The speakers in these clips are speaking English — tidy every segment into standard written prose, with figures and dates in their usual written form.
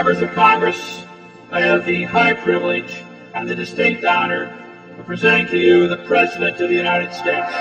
Members of Congress, I have the high privilege and the distinct honor of presenting to you the President of the United States.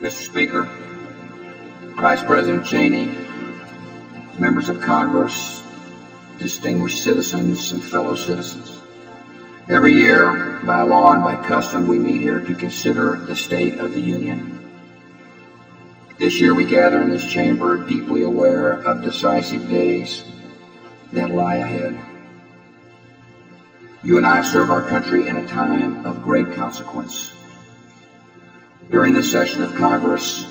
Mr. Speaker, Vice President Cheney, members of Congress, distinguished citizens and fellow citizens. Every year, by law and by custom, we meet here to consider the State of the Union. This year we gather in this chamber deeply aware of decisive days that lie ahead. You and I serve our country in a time of great consequence. During this session of Congress,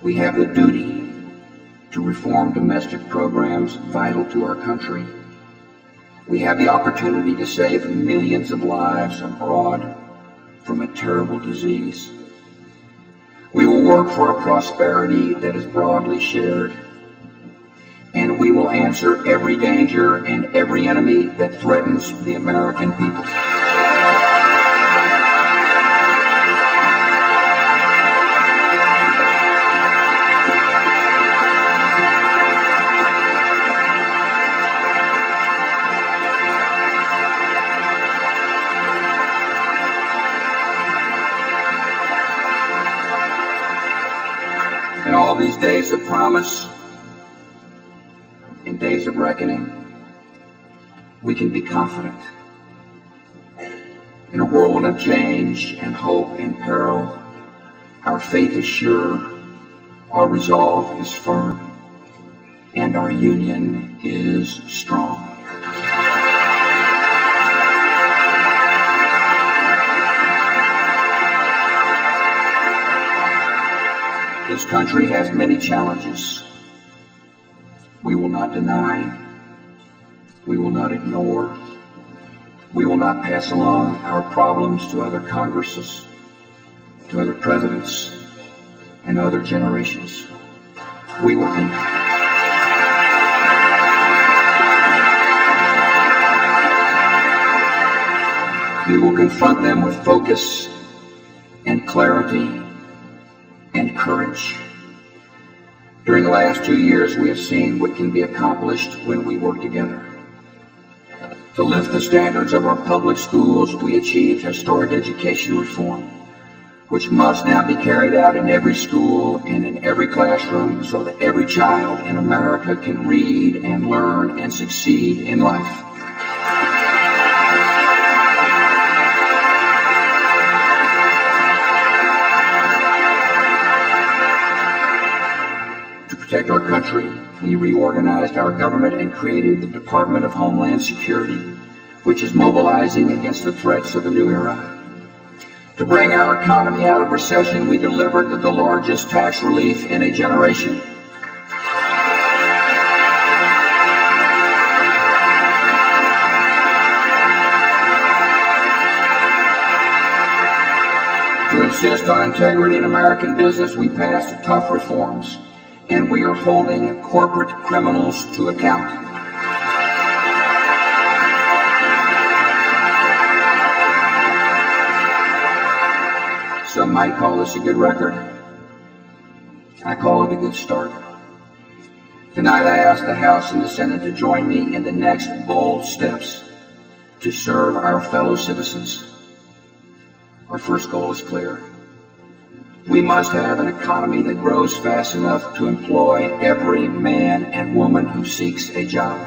we have the duty to reform domestic programs vital to our country. We have the opportunity to save millions of lives abroad from a terrible disease. We will work for a prosperity that is broadly shared, and we will answer every danger and every enemy that threatens the American people. In all these days of promise, in days of reckoning, we can be confident. In a world of change and hope and peril, our faith is sure, our resolve is firm, and our union is strong. This country has many challenges. We will not deny, we will not ignore, we will not pass along our problems to other Congresses, to other presidents, and other generations. We will confront them with focus and clarity and courage. During the last 2 years, we have seen what can be accomplished when we work together. To lift the standards of our public schools, we achieved historic education reform, which must now be carried out in every school and in every classroom so that every child in America can read and learn and succeed in life. To protect our country, we reorganized our government and created the Department of Homeland Security, which is mobilizing against the threats of the new era. To bring our economy out of recession, we delivered the largest tax relief in a generation. To insist on integrity in American business, we passed tough reforms, and we are holding corporate criminals to account. Some might call this a good record. I call it a good start. Tonight I ask the House and the Senate to join me in the next bold steps to serve our fellow citizens. Our first goal is clear. We must have an economy that grows fast enough to employ every man and woman who seeks a job.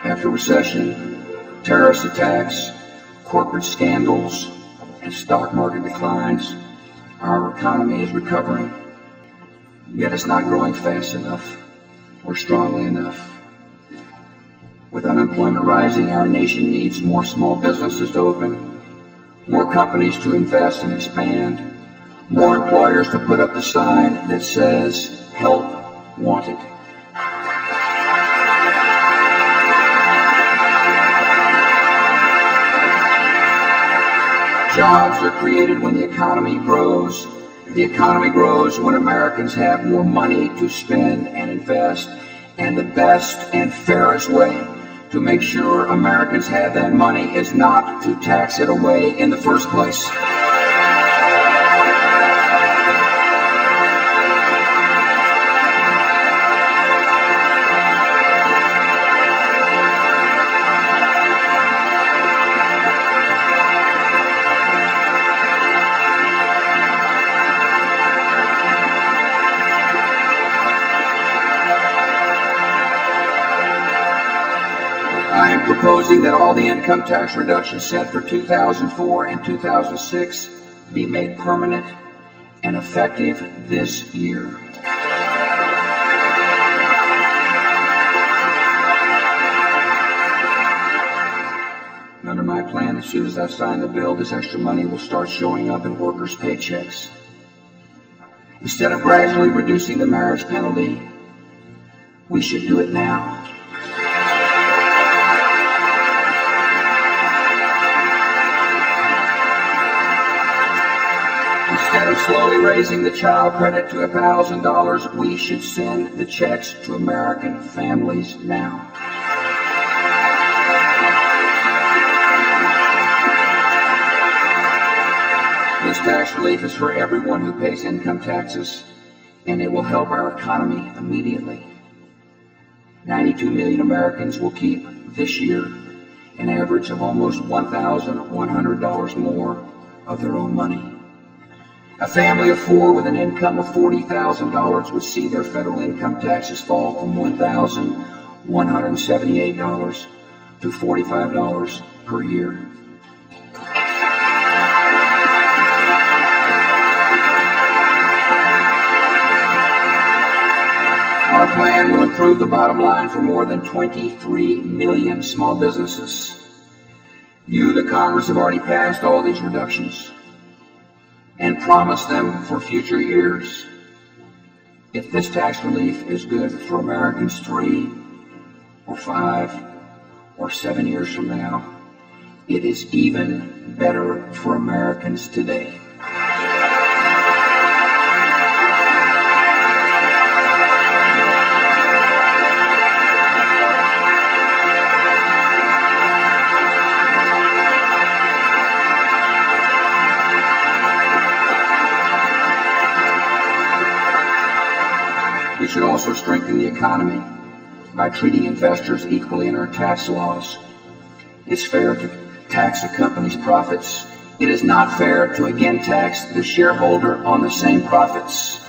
After recession, terrorist attacks, corporate scandals, and stock market declines, our economy is recovering. Yet it's not growing fast enough. or strongly enough. With unemployment rising, our nation needs more small businesses to open, more companies to invest and expand, more employers to put up the sign that says, "Help Wanted." Jobs are created when the economy grows. The economy grows when Americans have more money to spend and invest, and the best and fairest way to make sure Americans have that money is not to tax it away in the first place. I am proposing that all the income tax reductions set for 2004 and 2006 be made permanent and effective this year. Under my plan, as soon as I sign the bill, this extra money will start showing up in workers' paychecks. Instead of gradually reducing the marriage penalty, we should do it now. Instead of slowly raising the child credit to $1,000, we should send the checks to American families now. This tax relief is for everyone who pays income taxes, and it will help our economy immediately. 92 million Americans will keep this year an average of almost $1,100 more of their own money. A family of four with an income of $40,000 would see their federal income taxes fall from $1,178 to $45 per year. Our plan will improve the bottom line for more than 23 million small businesses. You, the Congress, have already passed all these reductions and promised them for future years. If this tax relief is good for Americans 3 or 5 or 7 years from now, it is even better for Americans today. We should also strengthen the economy by treating investors equally in our tax laws. It's fair to tax a company's profits. It is not fair to again tax the shareholder on the same profits.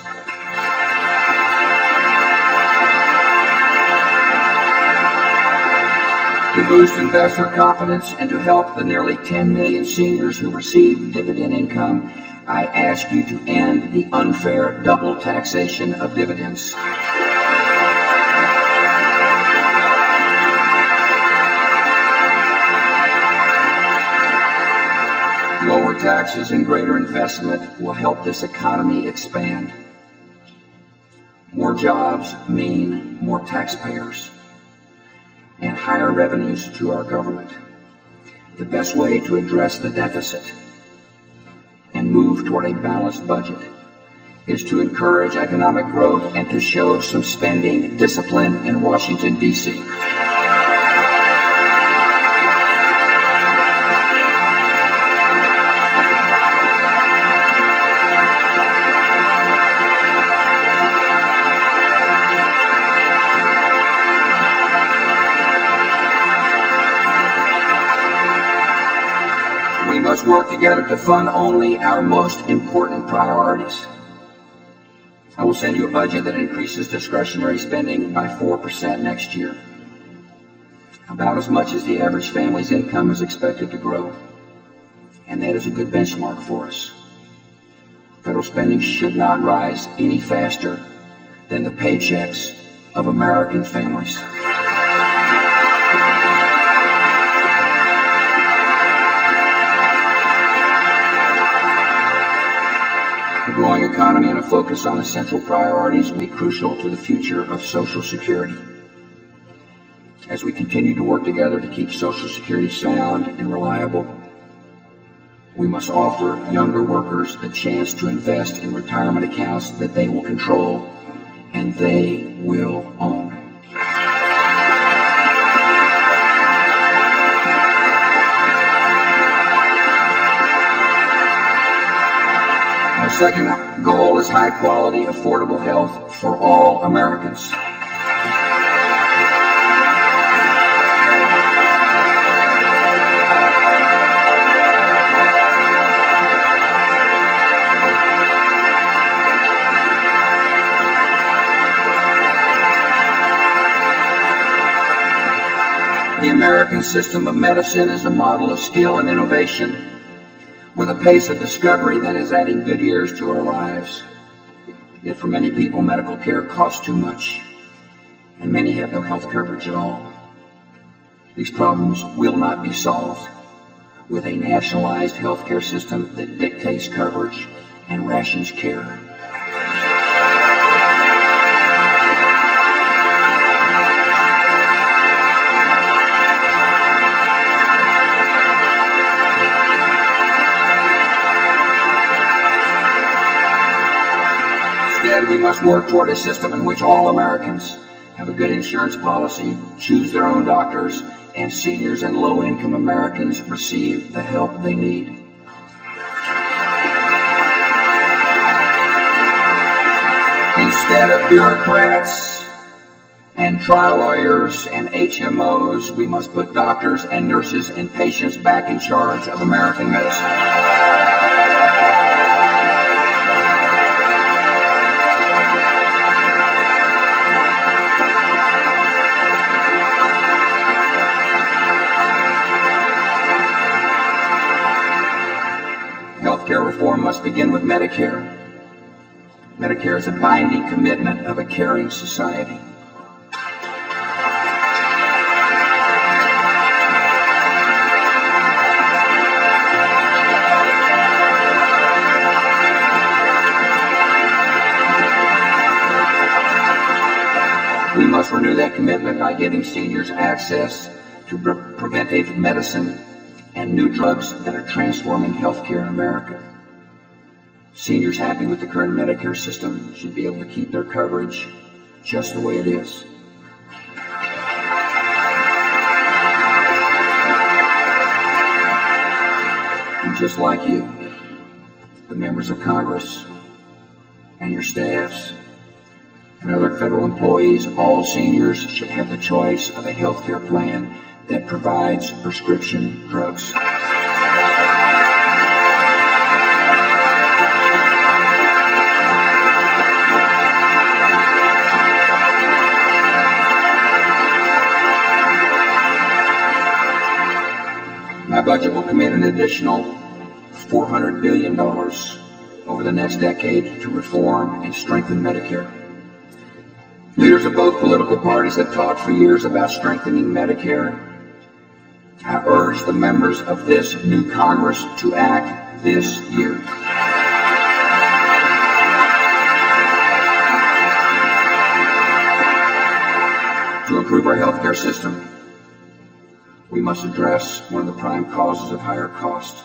To boost investor confidence and to help the nearly 10 million seniors who receive dividend income, I ask you to end the unfair double taxation of dividends. Lower taxes and greater investment will help this economy expand. More jobs mean more taxpayers and higher revenues to our government. The best way to address the deficit and move toward a balanced budget is to encourage economic growth and to show some spending discipline in Washington, D.C. We must work together to fund only our most important priorities. I will send you a budget that increases discretionary spending by 4% next year, about as much as the average family's income is expected to grow, and that is a good benchmark for us. Federal spending should not rise any faster than the paychecks of American families. The growing economy and a focus on essential priorities will be crucial to the future of Social Security. As we continue to work together to keep Social Security sound and reliable, we must offer younger workers a chance to invest in retirement accounts that they will control and they will own. Our second goal is high-quality, affordable health for all Americans. The American system of medicine is a model of skill and innovation, with a pace of discovery that is adding good years to our lives. Yet for many people, medical care costs too much, and many have no health coverage at all. These problems will not be solved with a nationalized healthcare system that dictates coverage and rations care. Instead, we must work toward a system in which all Americans have a good insurance policy, choose their own doctors, and seniors and low-income Americans receive the help they need. Instead of bureaucrats and trial lawyers and HMOs, we must put doctors and nurses and patients back in charge of American medicine. Healthcare reform must begin with Medicare. Medicare is a binding commitment of a caring society. We must renew that commitment by giving seniors access to preventive medicine and new drugs that are transforming healthcare in America. Seniors happy with the current Medicare system should be able to keep their coverage just the way it is. And just like you, the members of Congress and your staffs and other federal employees, all seniors should have the choice of a healthcare plan that provides prescription drugs. My budget will commit an additional $400 billion over the next decade to reform and strengthen Medicare. Leaders of both political parties have talked for years about strengthening Medicare. I urge the members of this new Congress to act this year. To improve our healthcare system, we must address one of the prime causes of higher cost: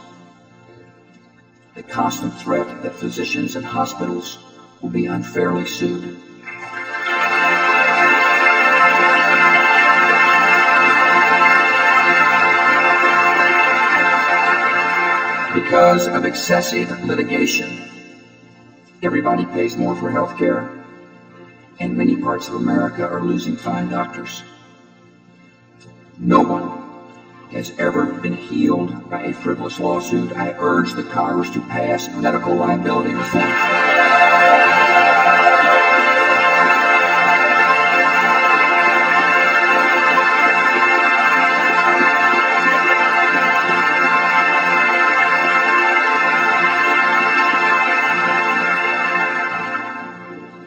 the constant threat that physicians and hospitals will be unfairly sued. Because of excessive litigation, everybody pays more for health care, and many parts of America are losing fine doctors. No one has ever been healed by a frivolous lawsuit. I urge the Congress to pass medical liability reform.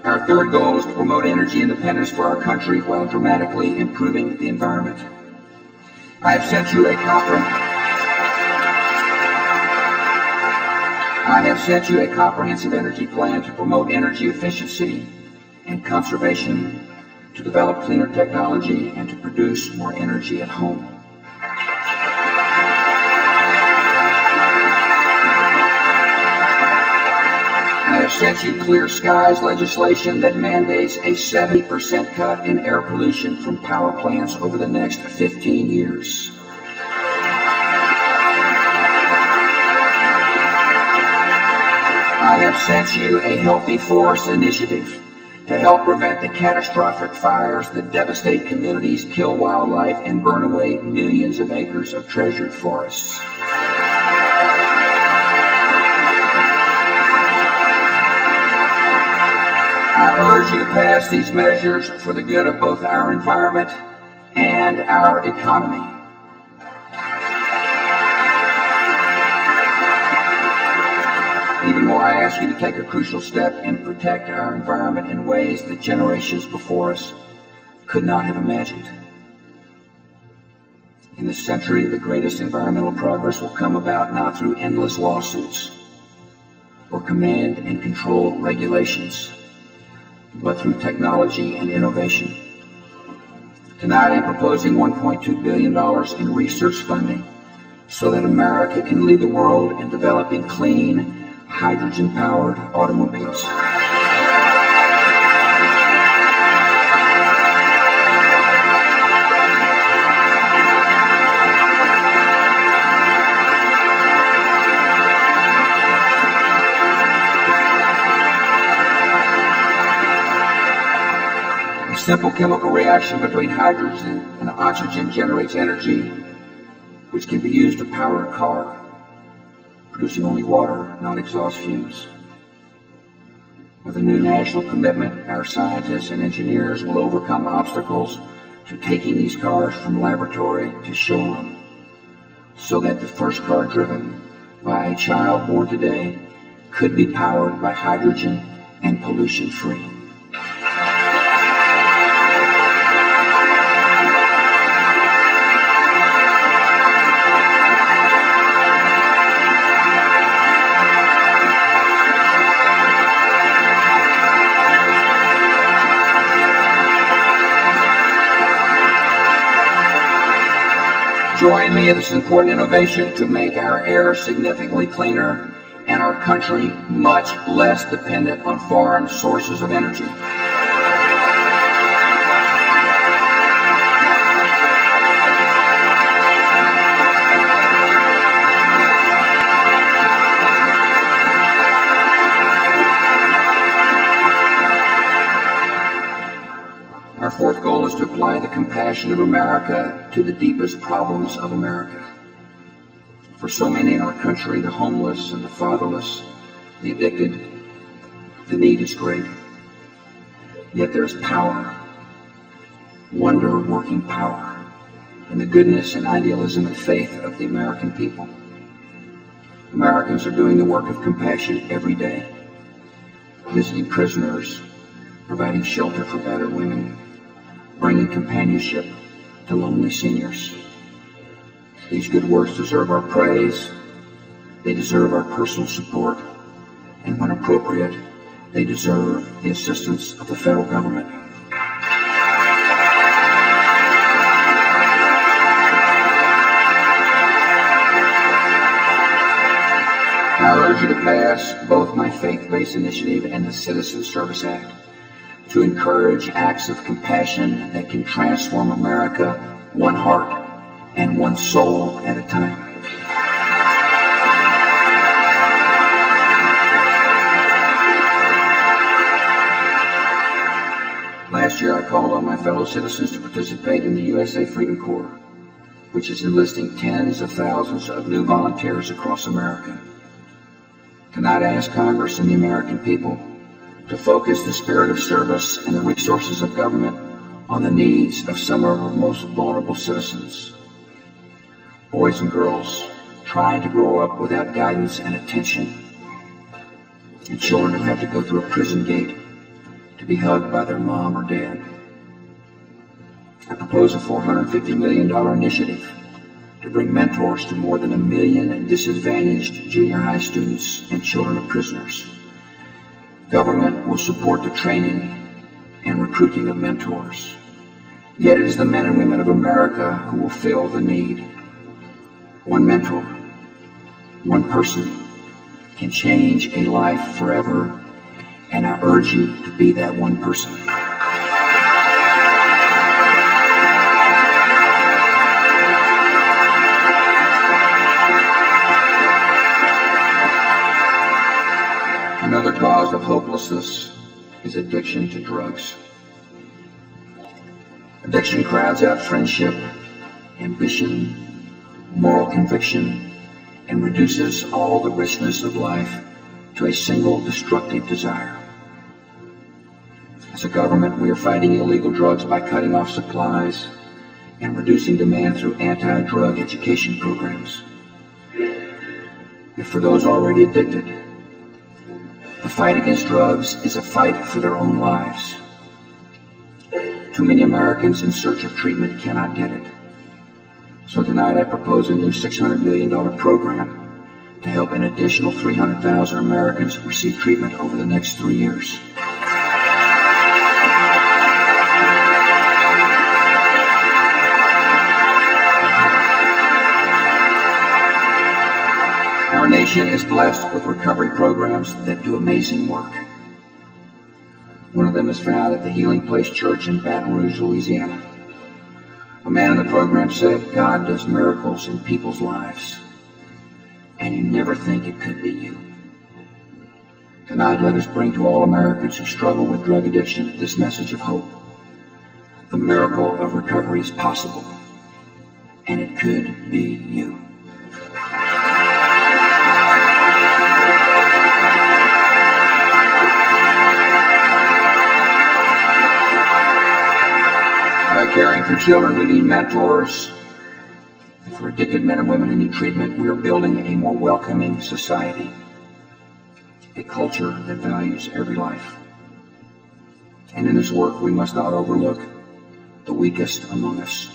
Our third goal is to promote energy independence for our country while dramatically improving the environment. I have sent you a comprehensive energy plan to promote energy efficiency and conservation, to develop cleaner technology, and to produce more energy at home. I have sent you Clear Skies legislation that mandates a 70% cut in air pollution from power plants over the next 15 years. I have sent you a Healthy Forest initiative to help prevent the catastrophic fires that devastate communities, kill wildlife, and burn away millions of acres of treasured forests. I urge you to pass these measures for the good of both our environment and our economy. Even more, I ask you to take a crucial step and protect our environment in ways that generations before us could not have imagined. In this century, the greatest environmental progress will come about not through endless lawsuits or command and control regulations, but through technology and innovation. Tonight, I'm proposing $1.2 billion in research funding so that America can lead the world in developing clean, hydrogen-powered automobiles. A simple chemical reaction between hydrogen and oxygen generates energy, which can be used to power a car, producing only water, not exhaust fumes. With a new national commitment, our scientists and engineers will overcome obstacles to taking these cars from laboratory to showroom, so that the first car driven by a child born today could be powered by hydrogen and pollution-free. Join me in this important innovation to make our air significantly cleaner and our country much less dependent on foreign sources of energy. Our fourth goal is to apply the compassion of America to the deepest problems of America. For so many in our country, the homeless and the fatherless, the addicted, the need is great. Yet there is power, wonder-working power, in the goodness and idealism and faith of the American people. Americans are doing the work of compassion every day, visiting prisoners, providing shelter for battered women, bringing companionship to lonely seniors. These good works deserve our praise, they deserve our personal support, and when appropriate, they deserve the assistance of the federal government. I urge you to pass both my faith-based initiative and the Citizen Service Act to encourage acts of compassion that can transform America one heart and one soul at a time. Last year, I called on my fellow citizens to participate in the USA Freedom Corps, which is enlisting tens of thousands of new volunteers across America. Tonight, I ask Congress and the American people to focus the spirit of service and the resources of government on the needs of some of our most vulnerable citizens. Boys and girls trying to grow up without guidance and attention, and children who have to go through a prison gate to be hugged by their mom or dad. I propose a $450 million initiative to bring mentors to more than 1 million disadvantaged junior high students and children of prisoners. Government will support the training and recruiting of mentors. Yet it is the men and women of America who will fill the need. One mentor, one person, can change a life forever, and I urge you to be that one person. Another cause of hopelessness is addiction to drugs. Addiction crowds out friendship, ambition, moral conviction, and reduces all the richness of life to a single destructive desire. As a government, we are fighting illegal drugs by cutting off supplies and reducing demand through anti-drug education programs. If for those already addicted, the fight against drugs is a fight for their own lives. Too many Americans in search of treatment cannot get it. So tonight I propose a new $600 million program to help an additional 300,000 Americans receive treatment over the next 3 years. Our nation is blessed with recovery programs that do amazing work. One of them is found at the Healing Place Church in Baton Rouge, Louisiana. A man in the program said, "God does miracles in people's lives, and you never think it could be you." Tonight, let us bring to all Americans who struggle with drug addiction this message of hope. The miracle of recovery is possible, and it could be you. By caring for children who need mentors, and for addicted men and women who need treatment, we are building a more welcoming society, a culture that values every life. And in this work, we must not overlook the weakest among us.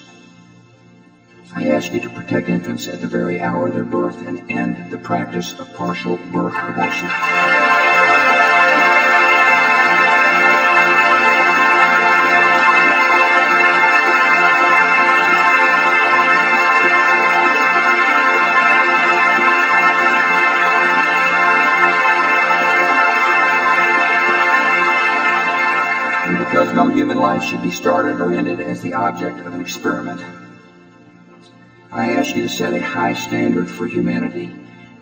I ask you to protect infants at the very hour of their birth and end the practice of partial birth abortion. Because no human life should be started or ended as the object of an experiment, I ask you to set a high standard for humanity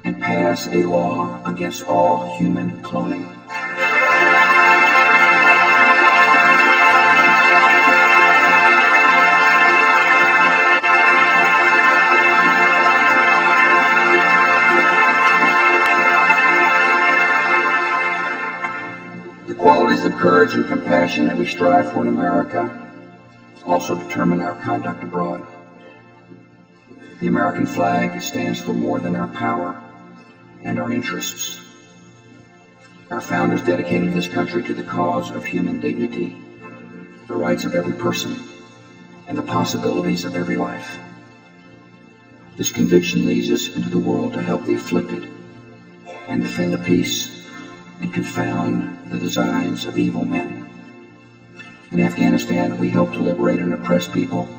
and pass a law against all human cloning. The qualities of courage and compassion that we strive for in America also determine our conduct abroad. The American flag stands for more than our power and our interests. Our founders dedicated this country to the cause of human dignity, the rights of every person, and the possibilities of every life. This conviction leads us into the world to help the afflicted and defend the peace and confound the designs of evil men. In Afghanistan, we help to liberate an oppressed people,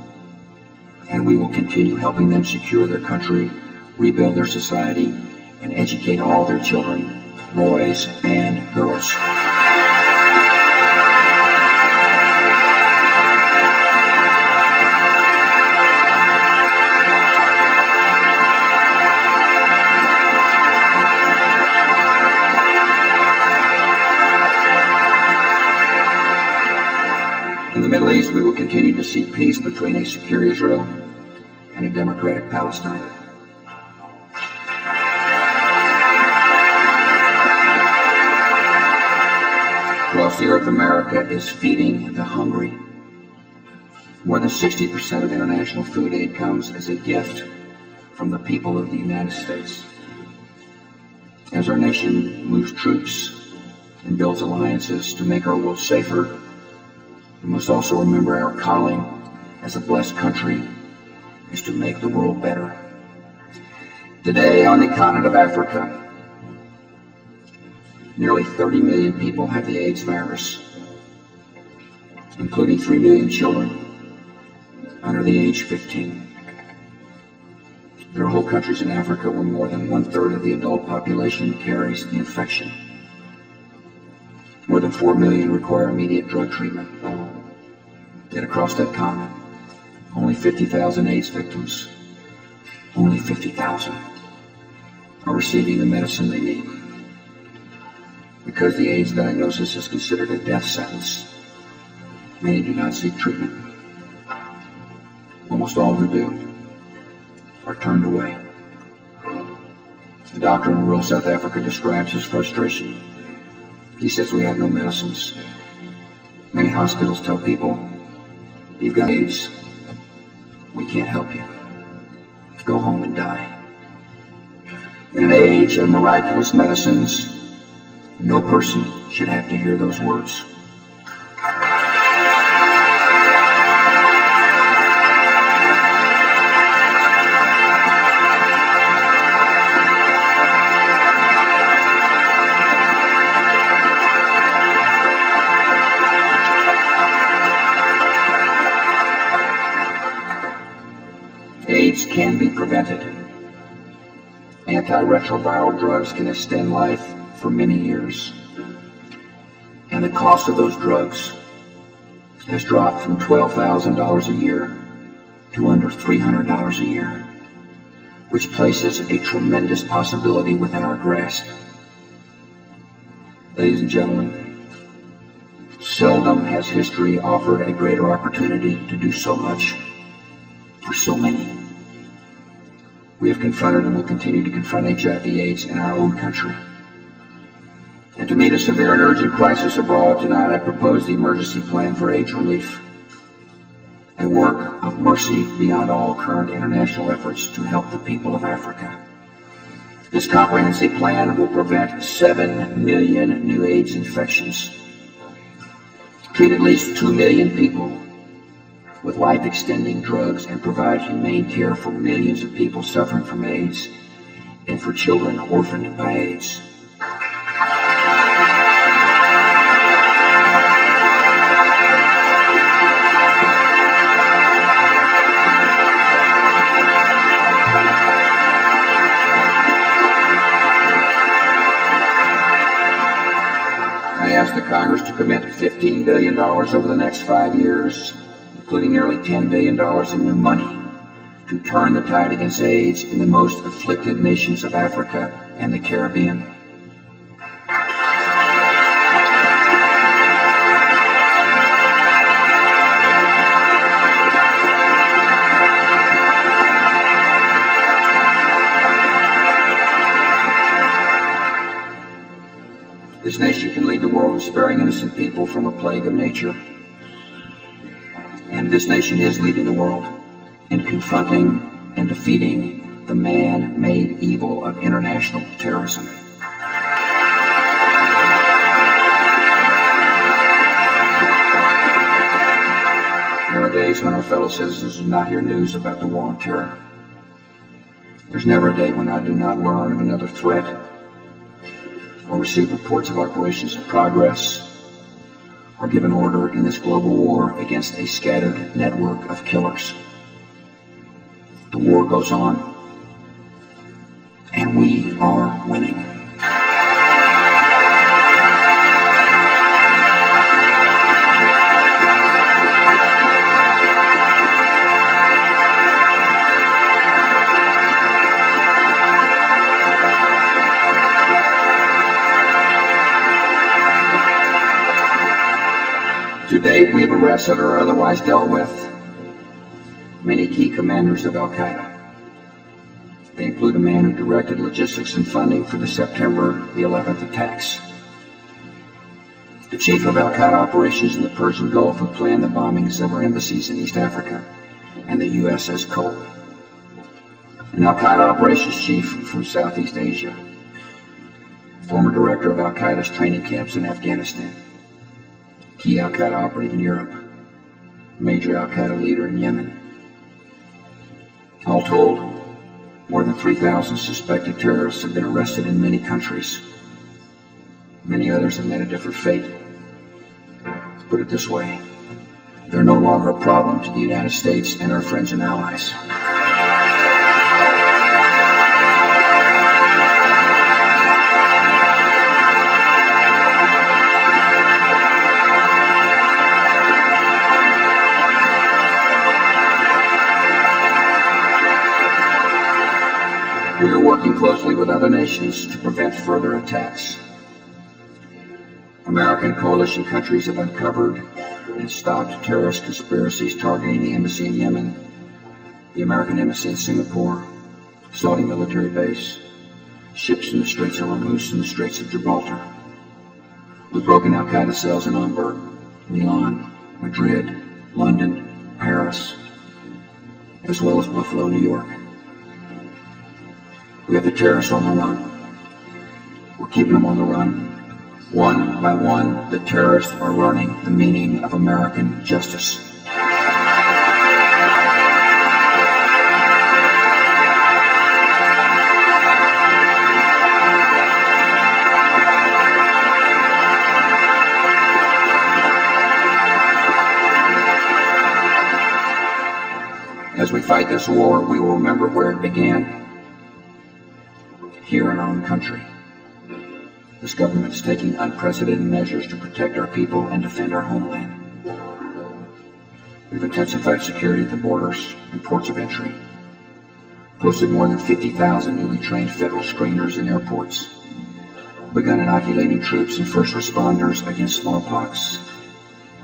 and we will continue helping them secure their country, rebuild their society, and educate all their children, boys and girls. In the Middle East, we will continue to seek peace between a secure Israel and a democratic Palestine. Across the earth, America is feeding the hungry. More than 60% of international food aid comes as a gift from the people of the United States. As our nation moves troops and builds alliances to make our world safer, we must also remember our calling as a blessed country is to make the world better. Today, on the continent of Africa, nearly 30 million people have the AIDS virus, including 3 million children under the age of 15. There are whole countries in Africa where more than 1/3 of the adult population carries the infection. More than 4 million require immediate drug treatment. Yet across that continent, only 50,000 AIDS victims, only 50,000, are receiving the medicine they need. Because the AIDS diagnosis is considered a death sentence, many do not seek treatment. Almost all who do are turned away. The doctor in rural South Africa describes his frustration. He says, "We have no medicines. Many hospitals tell people, you've got AIDS. We can't help you. Go home and die." In an age of miraculous medicines, no person should have to hear those words. AIDS can be prevented. Antiretroviral drugs can extend life for many years. And the cost of those drugs has dropped from $12,000 a year to under $300 a year, which places a tremendous possibility within our grasp. Ladies and gentlemen, seldom has history offered a greater opportunity to do so much for so many. We have confronted and will continue to confront HIV/AIDS in our own country. And to meet a severe and urgent crisis abroad tonight, I propose the emergency plan for AIDS relief, a work of mercy beyond all current international efforts to help the people of Africa. This comprehensive plan will prevent 7 million new AIDS infections, treat at least 2 million people with life-extending drugs, and provide humane care for millions of people suffering from AIDS and for children orphaned by AIDS. I ask the Congress to commit $15 billion over the next 5 years, including nearly $10 billion in new money, to turn the tide against AIDS in the most afflicted nations of Africa and the Caribbean. This nation can lead the world in sparing innocent people from a plague of nature. And this nation is leading the world in confronting and defeating the man-made evil of international terrorism. There are days when our fellow citizens do not hear news about the war on terror. There's never a day when I do not learn of another threat or receive reports of operations in progress or give an order in this global war against a scattered network of killers. The war goes on, and we are winning. To date, we have arrested or otherwise dealt with many key commanders of Al-Qaeda. They include a man who directed logistics and funding for the September the 11th attacks, the chief of Al-Qaeda operations in the Persian Gulf who planned the bombings of our embassies in East Africa and the USS Cole, an Al-Qaeda operations chief from Southeast Asia, former director of Al-Qaeda's training camps in Afghanistan, key Al-Qaeda operative in Europe, major Al-Qaeda leader in Yemen. All told, more than 3,000 suspected terrorists have been arrested in many countries. Many others have met a different fate. To put it this way, they're no longer a problem to the United States and our friends and allies. We are working closely with other nations to prevent further attacks. American coalition countries have uncovered and stopped terrorist conspiracies targeting the embassy in Yemen, the American embassy in Singapore, Saudi military base, ships in the Straits of Hormuz and the Straits of Gibraltar. We've broken Al-Qaeda cells in Hamburg, Milan, Madrid, London, Paris, as well as Buffalo, New York. We have the terrorists on the run. We're keeping them on the run. One by one, the terrorists are learning the meaning of American justice. As we fight this war, we will remember where it began. Here in our own country. This government is taking unprecedented measures to protect our people and defend our homeland. We've intensified security at the borders and ports of entry, posted more than 50,000 newly trained federal screeners in airports, begun inoculating troops and first responders against smallpox,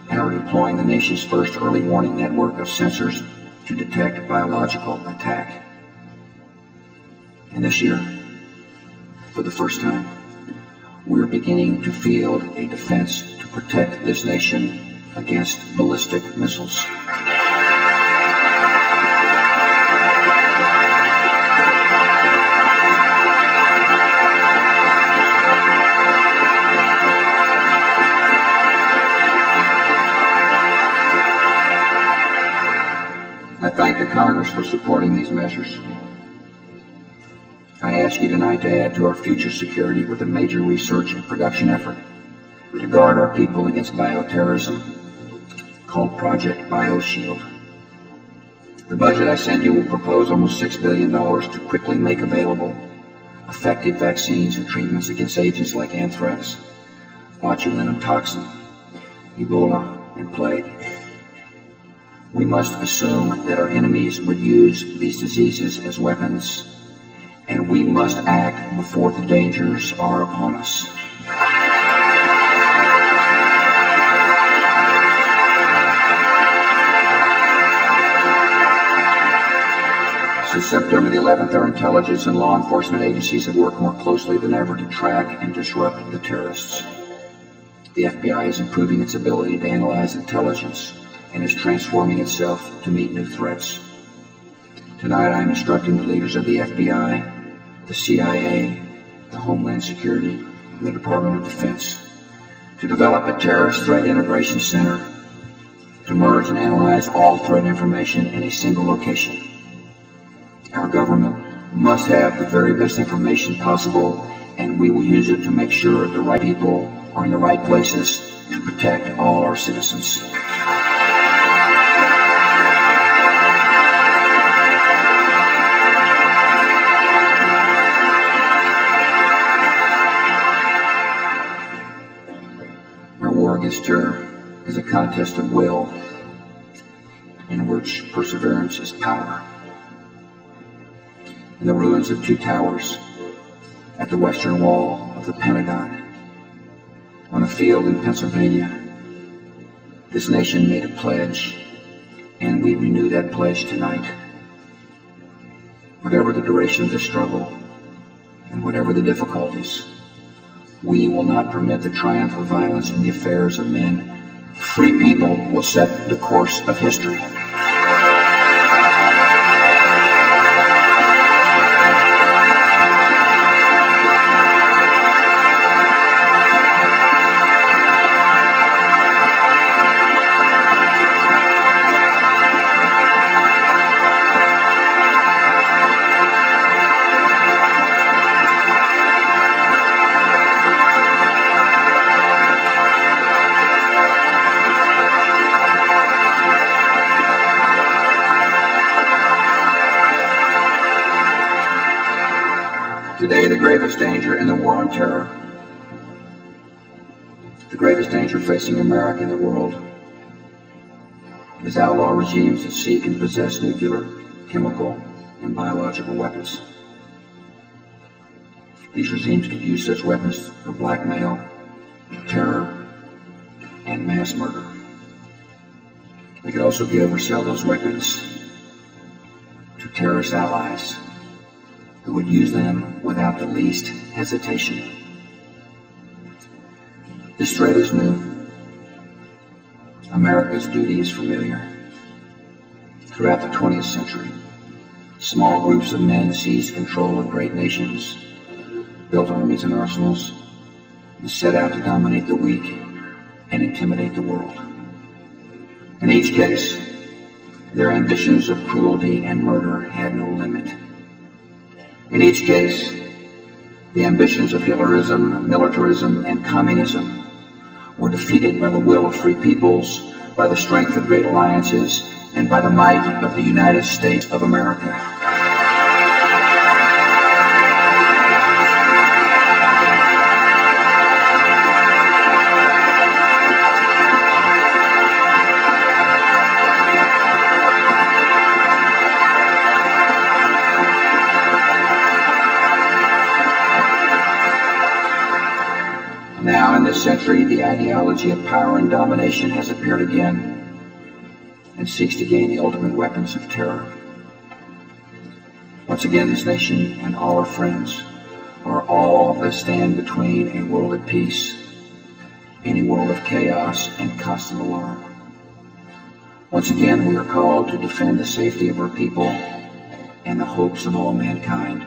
and are deploying the nation's first early warning network of sensors to detect biological attack. And this year, for the first time, we're beginning to field a defense to protect this nation against ballistic missiles. I thank the Congress for supporting these measures. I ask you tonight to add to our future security with a major research and production effort to guard our people against bioterrorism called Project BioShield. The budget I send you will propose almost $6 billion to quickly make available effective vaccines and treatments against agents like anthrax, botulinum toxin, Ebola, and plague. We must assume that our enemies would use these diseases as weapons, and we must act before the dangers are upon us. Since September the 11th, our intelligence and law enforcement agencies have worked more closely than ever to track and disrupt the terrorists. The FBI is improving its ability to analyze intelligence and is transforming itself to meet new threats. Tonight I am instructing the leaders of the FBI, the CIA, the Homeland Security, and the Department of Defense to develop a terrorist threat integration center to merge and analyze all threat information in a single location. Our government must have the very best information possible, and we will use it to make sure the right people are in the right places to protect all our citizens. Against terror is a contest of will in which perseverance is power. In the ruins of two towers at the western wall of the Pentagon, on a field in Pennsylvania, this nation made a pledge, and we renew that pledge tonight. Whatever the duration of this struggle and whatever the difficulties, we will not permit the triumph of violence in the affairs of men. Free people will set the course of history. Today, the greatest danger in the war on terror, the greatest danger facing America and the world, is outlaw regimes that seek and possess nuclear, chemical, and biological weapons. These regimes could use such weapons for blackmail, terror, and mass murder. They could also give or sell those weapons to terrorist allies who would use them without the least hesitation. This threat is new. America's duty is familiar. Throughout the 20th century, small groups of men seized control of great nations, built armies and arsenals, and set out to dominate the weak and intimidate the world. In each case, their ambitions of cruelty and murder had no limit. In each case, the ambitions of Hitlerism, militarism, and communism were defeated by the will of free peoples, by the strength of great alliances, and by the might of the United States of America. Now, in this century, the ideology of power and domination has appeared again and seeks to gain the ultimate weapons of terror. Once again, this nation and all our friends are all that stand between a world at peace and a world of chaos and constant alarm. Once again, we are called to defend the safety of our people and the hopes of all mankind,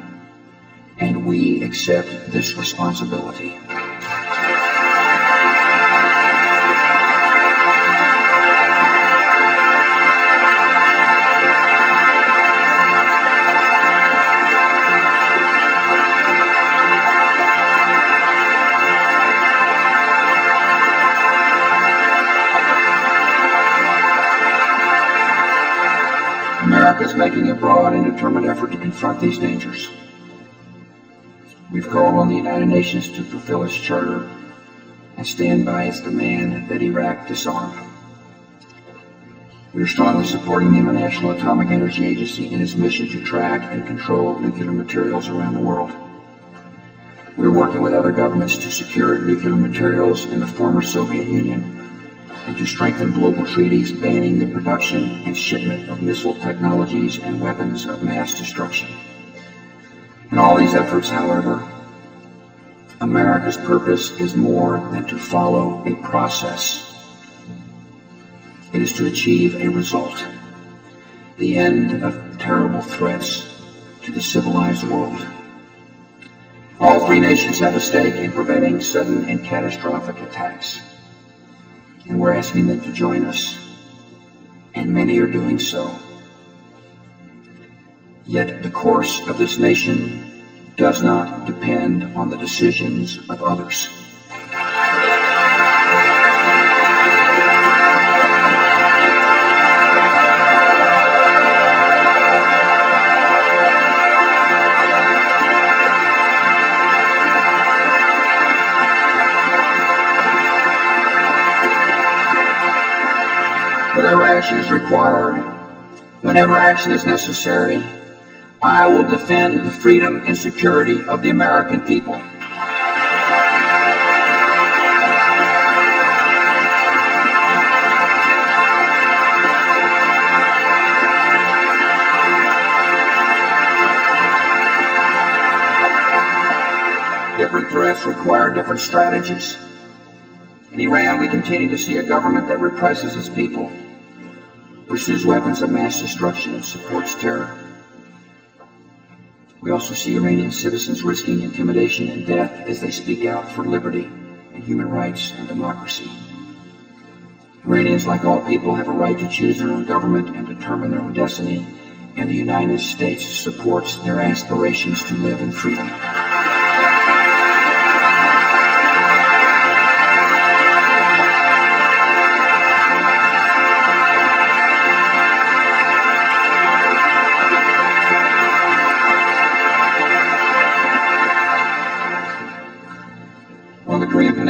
and we accept this responsibility. America is making a broad and determined effort to confront these dangers. We've called on the United Nations to fulfill its charter and stand by its demand that Iraq disarm. We are strongly supporting the International Atomic Energy Agency in its mission to track and control nuclear materials around the world. We are working with other governments to secure nuclear materials in the former Soviet Union and to strengthen global treaties banning the production and shipment of missile technologies and weapons of mass destruction. In all these efforts, however, America's purpose is more than to follow a process. It is to achieve a result, the end of terrible threats to the civilized world. All three nations have a stake in preventing sudden and catastrophic attacks, and we're asking them to join us, and many are doing so. Yet the course of this nation does not depend on the decisions of others. Whatever action is required, whenever action is necessary, I will defend the freedom and security of the American people. Different threats require different strategies. In Iran, we continue to see a government that represses its people, pursues weapons of mass destruction, and supports terror. We also see Iranian citizens risking intimidation and death as they speak out for liberty and human rights and democracy. Iranians, like all people, have a right to choose their own government and determine their own destiny, and the United States supports their aspirations to live in freedom.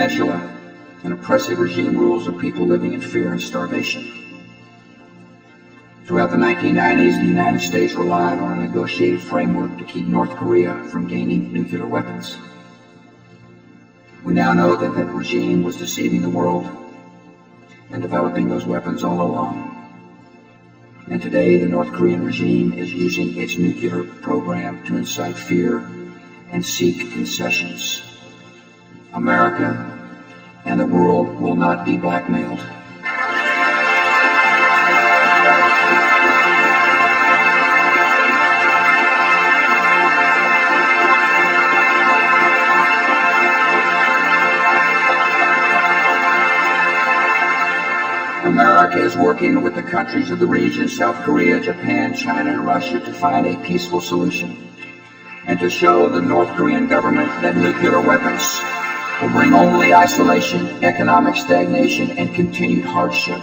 Peninsula, an oppressive regime rules of people living in fear and starvation. Throughout the 1990s, the United States relied on a negotiated framework to keep North Korea from gaining nuclear weapons. We now know that that regime was deceiving the world and developing those weapons all along. And today, the North Korean regime is using its nuclear program to incite fear and seek concessions. America and the world will not be blackmailed. America is working with the countries of the region, South Korea, Japan, China, and Russia, to find a peaceful solution and to show the North Korean government that nuclear weapons will bring only isolation, economic stagnation, and continued hardship.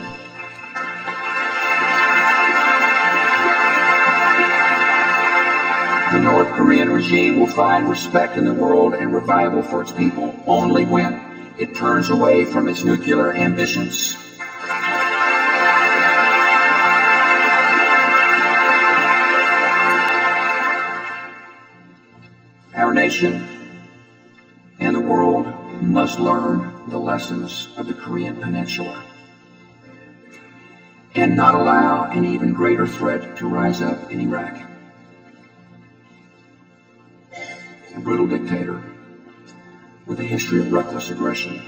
The North Korean regime will find respect in the world and revival for its people only when it turns away from its nuclear ambitions. Our nation and the world must learn the lessons of the Korean Peninsula and not allow an even greater threat to rise up in Iraq. A brutal dictator with a history of reckless aggression,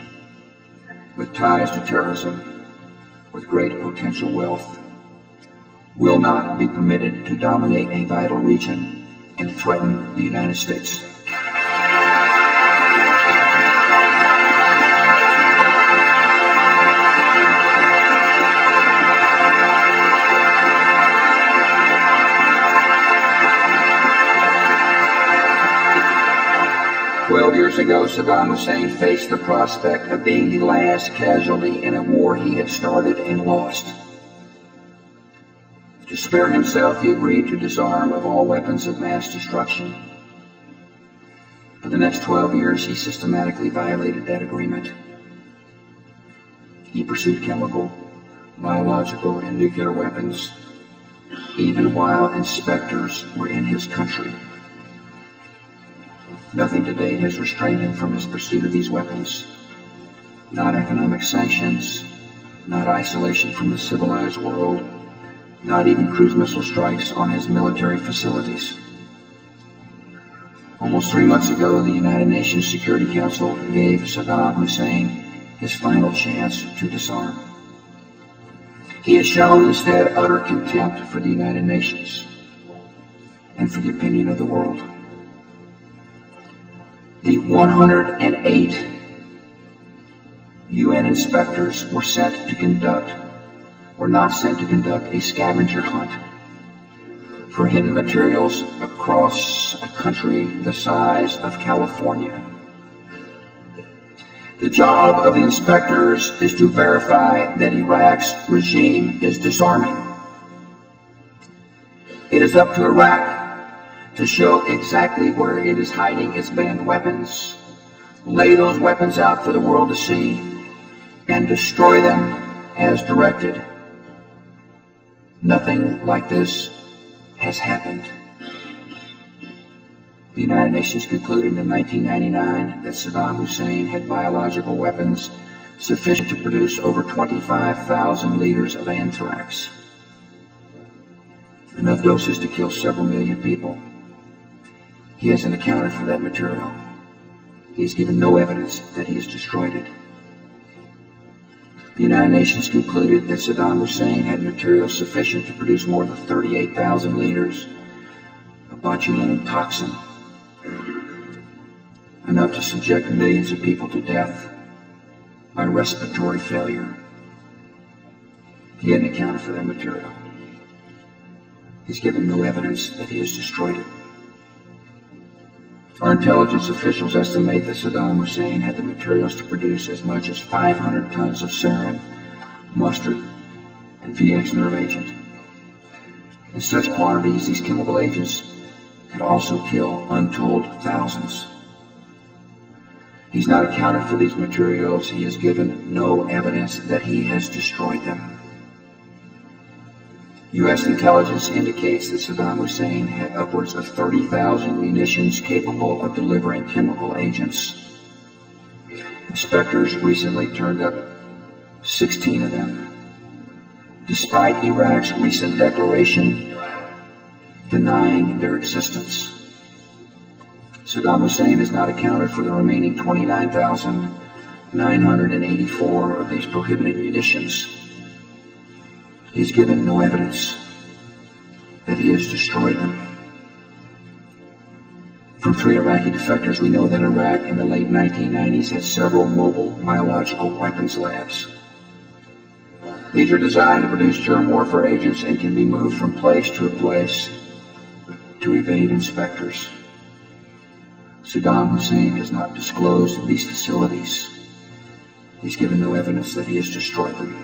with ties to terrorism, with great potential wealth, will not be permitted to dominate a vital region and threaten the United States. 12 years ago, Saddam Hussein faced the prospect of being the last casualty in a war he had started and lost. To spare himself, he agreed to disarm of all weapons of mass destruction. For the next 12 years, he systematically violated that agreement. He pursued chemical, biological, and nuclear weapons, even while inspectors were in his country. Nothing to date has restrained him from his pursuit of these weapons. Not economic sanctions, not isolation from the civilized world, not even cruise missile strikes on his military facilities. Almost 3 months ago, the United Nations Security Council gave Saddam Hussein his final chance to disarm. He has shown instead utter contempt for the United Nations and for the opinion of the world. The 108 UN inspectors were not sent to conduct a scavenger hunt for hidden materials across a country the size of California. The job of the inspectors is to verify that Iraq's regime is disarming. It is up to Iraq to show exactly where it is hiding its banned weapons, lay those weapons out for the world to see, and destroy them as directed. Nothing like this has happened. The United Nations concluded in 1999 that Saddam Hussein had biological weapons sufficient to produce over 25,000 liters of anthrax, enough doses to kill several million people. He hasn't accounted for that material. He has given no evidence that he has destroyed it. The United Nations concluded that Saddam Hussein had material sufficient to produce more than 38,000 liters of botulinum toxin, enough to subject millions of people to death by respiratory failure. He hadn't accounted for that material. He's given no evidence that he has destroyed it. Our intelligence officials estimate that Saddam Hussein had the materials to produce as much as 500 tons of sarin, mustard, and VX nerve agent. In such quantities, these chemical agents could also kill untold thousands. He's not accounted for these materials. He has given no evidence that he has destroyed them. U.S. intelligence indicates that Saddam Hussein had upwards of 30,000 munitions capable of delivering chemical agents. Inspectors recently turned up 16 of them, despite Iraq's recent declaration denying their existence. Saddam Hussein has not accounted for the remaining 29,984 of these prohibited munitions. He's given no evidence that he has destroyed them. From 3 Iraqi defectors, we know that Iraq in the late 1990s had several mobile biological weapons labs. These are designed to produce germ warfare agents and can be moved from place to place to evade inspectors. Saddam Hussein has not disclosed these facilities. He's given no evidence that he has destroyed them.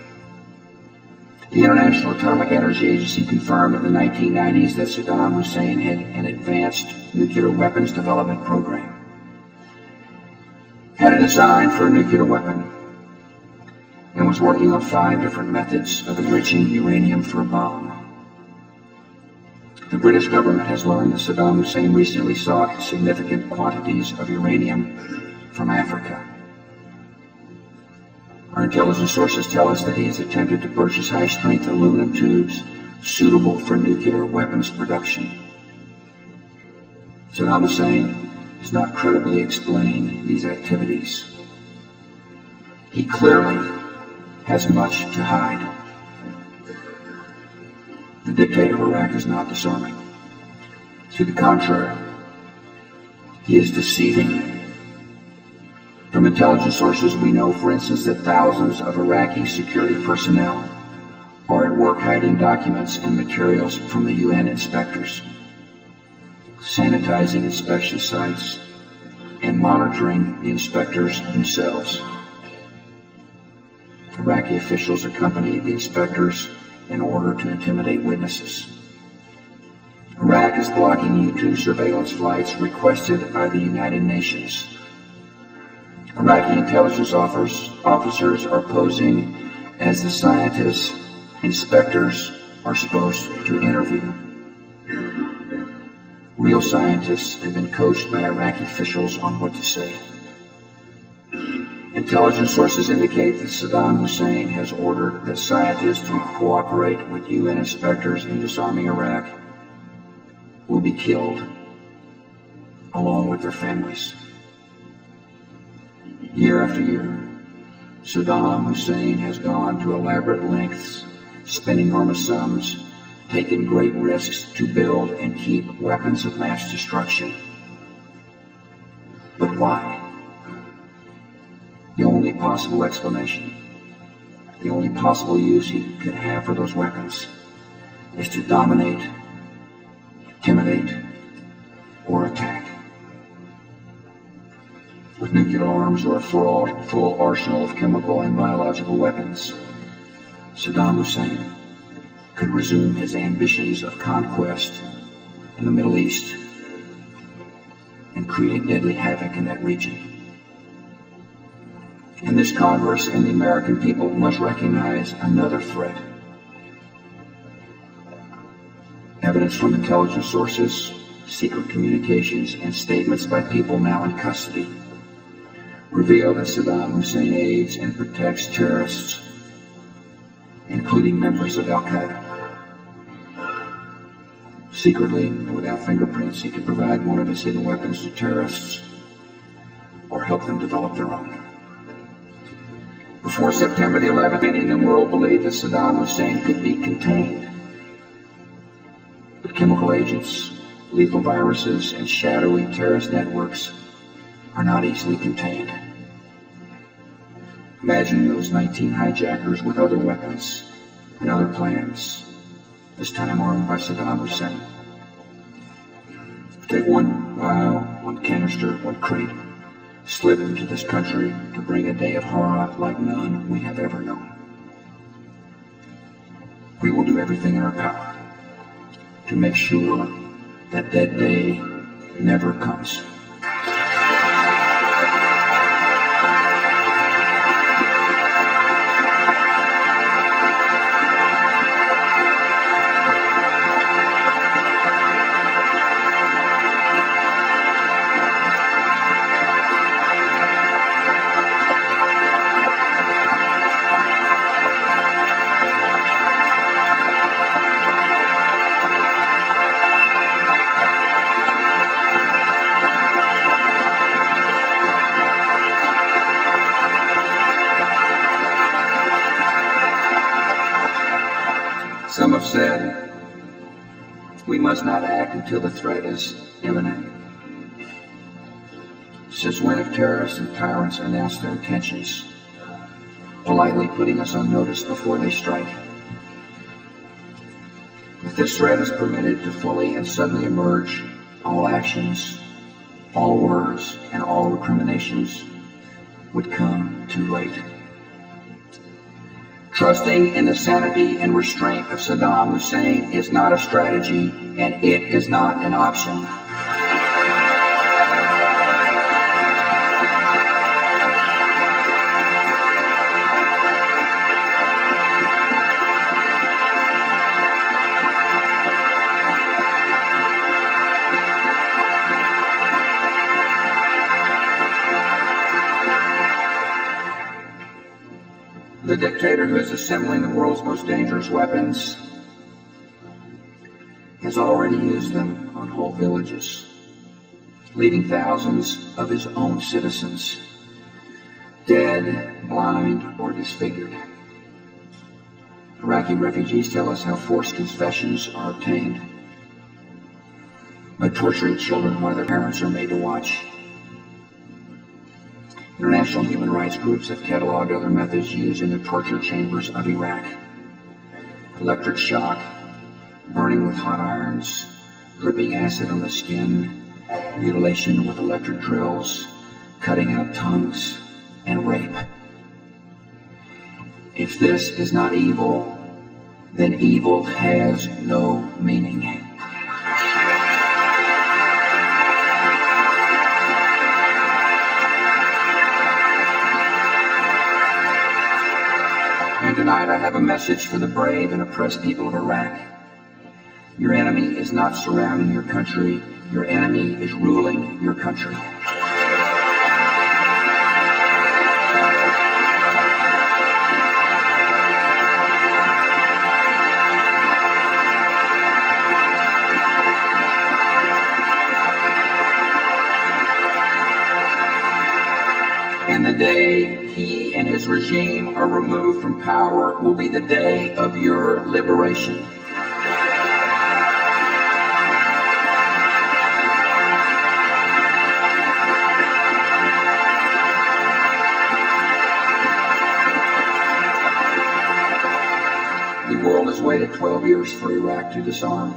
The International Atomic Energy Agency confirmed in the 1990s that Saddam Hussein had an advanced nuclear weapons development program, had a design for a nuclear weapon, and was working on 5 different methods of enriching uranium for a bomb. The British government has learned that Saddam Hussein recently sought significant quantities of uranium from Africa. Our intelligence sources tell us that he has attempted to purchase high-strength aluminum tubes suitable for nuclear weapons production. Saddam Hussein has not credibly explained these activities. He clearly has much to hide. The dictator of Iraq is not disarming. To the contrary, he is deceiving. From intelligence sources, we know, for instance, that thousands of Iraqi security personnel are at work hiding documents and materials from the UN inspectors, sanitizing inspection sites, and monitoring the inspectors themselves. Iraqi officials accompany the inspectors in order to intimidate witnesses. Iraq is blocking U-2 surveillance flights requested by the United Nations. Iraqi intelligence officers are posing as the scientists inspectors are supposed to interview. Real scientists have been coached by Iraqi officials on what to say. Intelligence sources indicate that Saddam Hussein has ordered that scientists who cooperate with UN inspectors in disarming Iraq will be killed, along with their families. Year after year, Saddam Hussein has gone to elaborate lengths, spending enormous sums, taken great risks to build and keep weapons of mass destruction. But why? The only possible explanation, the only possible use he could have for those weapons is to dominate, intimidate, or attack. With nuclear arms or a full arsenal of chemical and biological weapons, Saddam Hussein could resume his ambitions of conquest in the Middle East and create deadly havoc in that region. And this Congress and the American people must recognize another threat. Evidence from intelligence sources, secret communications, and statements by people now in custody reveal that Saddam Hussein aids and protects terrorists, including members of Al-Qaeda. Secretly, and without fingerprints, he could provide one of his hidden weapons to terrorists or help them develop their own. Before September the 11th, many in the world believed that Saddam Hussein could be contained. But chemical agents, lethal viruses, and shadowy terrorist networks are not easily contained. Imagine those 19 hijackers with other weapons and other plans, this time armed by Saddam Hussein. Take one vial, one canister, one crate, slip into this country to bring a day of horror like none we have ever known. We will do everything in our power to make sure that that day never comes. We must not act until the threat is imminent. Since when have terrorists and tyrants announced their intentions, politely putting us on notice before they strike? If this threat is permitted to fully and suddenly emerge, all actions, all words, and all recriminations would come too late. Trusting in the sanity and restraint of Saddam Hussein is not a strategy, and it is not an option. The dictator who is assembling the world's most dangerous weapons has already used them on whole villages, leaving thousands of his own citizens dead, blind, or disfigured. Iraqi refugees tell us how forced confessions are obtained by torturing children while their parents are made to watch. International human rights groups have cataloged other methods used in the torture chambers of Iraq. Electric shock, burning with hot irons, dripping acid on the skin, mutilation with electric drills, cutting out tongues, and rape. If this is not evil, then evil has no meaning. And tonight I have a message for the brave and oppressed people of Iraq. Your enemy is not surrounding your country. Your enemy is ruling your country. And the day he and his regime are removed from power will be the day of your liberation. The world has waited 12 years for Iraq to disarm.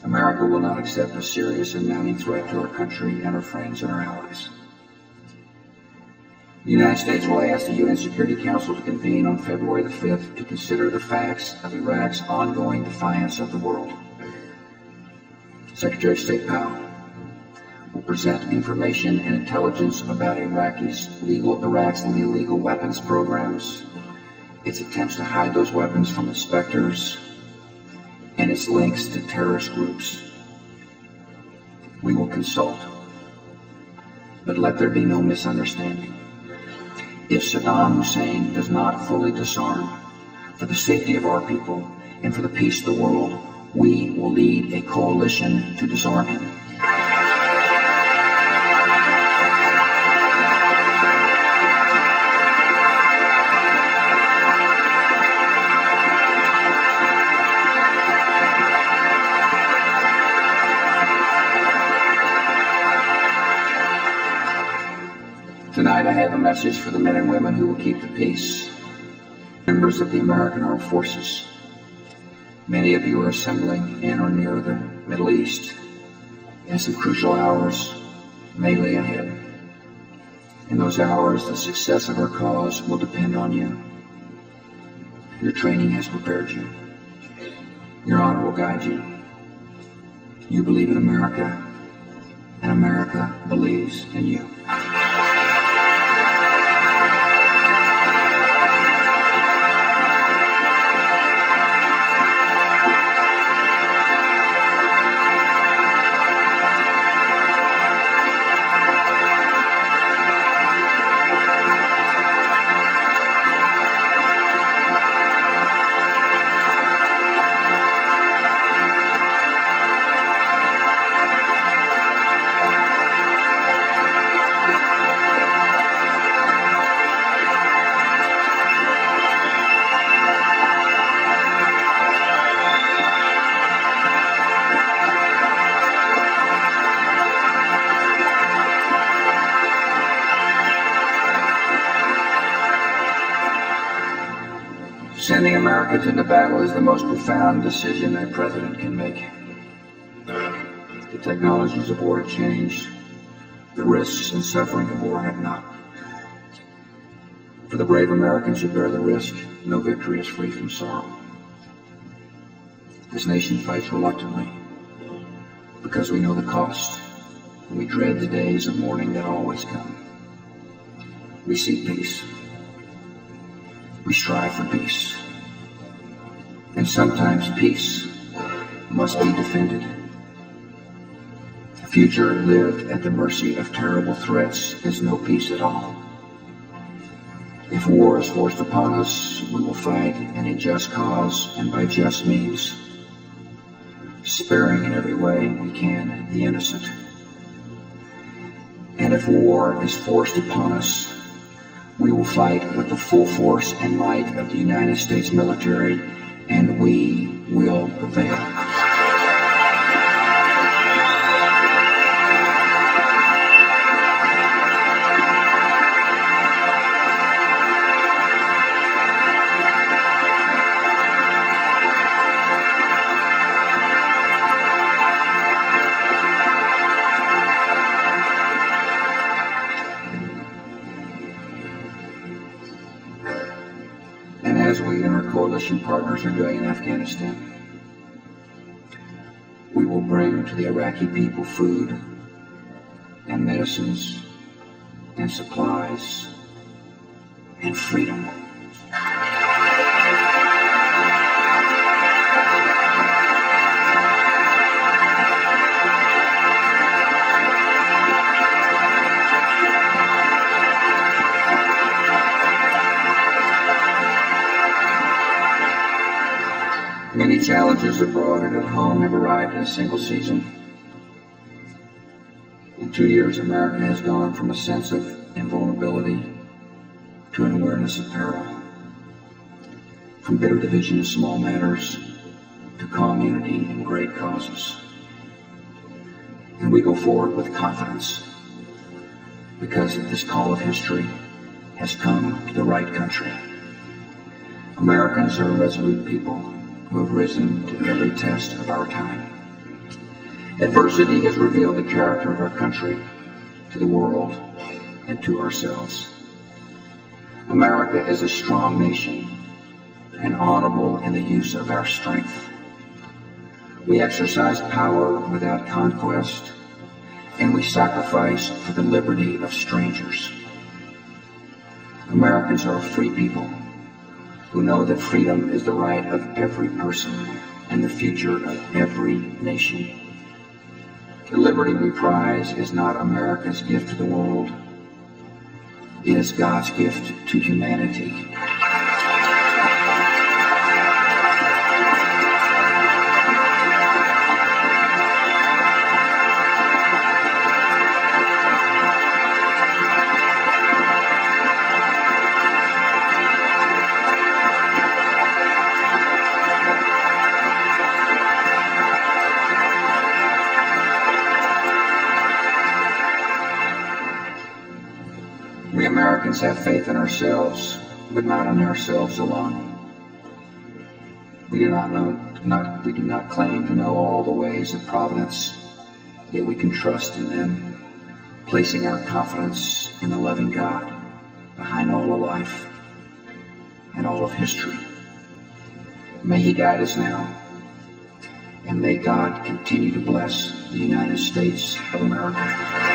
America will not accept a serious and mounting threat to our country and our friends and our allies. The United States will ask the UN Security Council to convene on February the 5th to consider the facts of Iraq's ongoing defiance of the world. Secretary of State Powell will present information and intelligence about Iraq's illegal weapons programs, its attempts to hide those weapons from inspectors, and its links to terrorist groups. We will consult, but let there be no misunderstanding. If Saddam Hussein does not fully disarm, for the safety of our people and for the peace of the world, we will lead a coalition to disarm him. Tonight I have a message for the men and women who will keep the peace. Members of the American Armed Forces. Many of you are assembling in or near the Middle East, and some crucial hours may lay ahead. In those hours, the success of our cause will depend on you. Your training has prepared you. Your honor will guide you. You believe in America, and America believes in you. Sending Americans into battle is the most profound decision a president can make. The technologies of war have changed. The risks and suffering of war have not. For the brave Americans who bear the risk, no victory is free from sorrow. This nation fights reluctantly because we know the cost, and we dread the days of mourning that always come. We seek peace. We strive for peace. And sometimes peace must be defended. A future lived at the mercy of terrible threats is no peace at all. If war is forced upon us, we will fight in a just cause and by just means, sparing in every way we can the innocent. And if war is forced upon us, we will fight with the full force and might of the United States military, and we will prevail. As we and our coalition partners are doing in Afghanistan, we will bring to the Iraqi people food and medicines and supplies and freedom. Many challenges abroad and at home have arrived in a single season. In 2 years, America has gone from a sense of invulnerability to an awareness of peril, from bitter division of small matters to calm unity in great causes. And we go forward with confidence because this call of history has come to the right country. Americans are a resolute people who have risen to every test of our time. Adversity has revealed the character of our country to the world and to ourselves. America is a strong nation and honorable in the use of our strength. We exercise power without conquest, and we sacrifice for the liberty of strangers. Americans are a free people who know that freedom is the right of every person and the future of every nation. The liberty we prize is not America's gift to the world. It is God's gift to humanity. We Americans have faith in ourselves, but not in ourselves alone. We do not claim to know all the ways of providence, yet we can trust in them, placing our confidence in the loving God behind all of life and all of history. May He guide us now, and may God continue to bless the United States of America.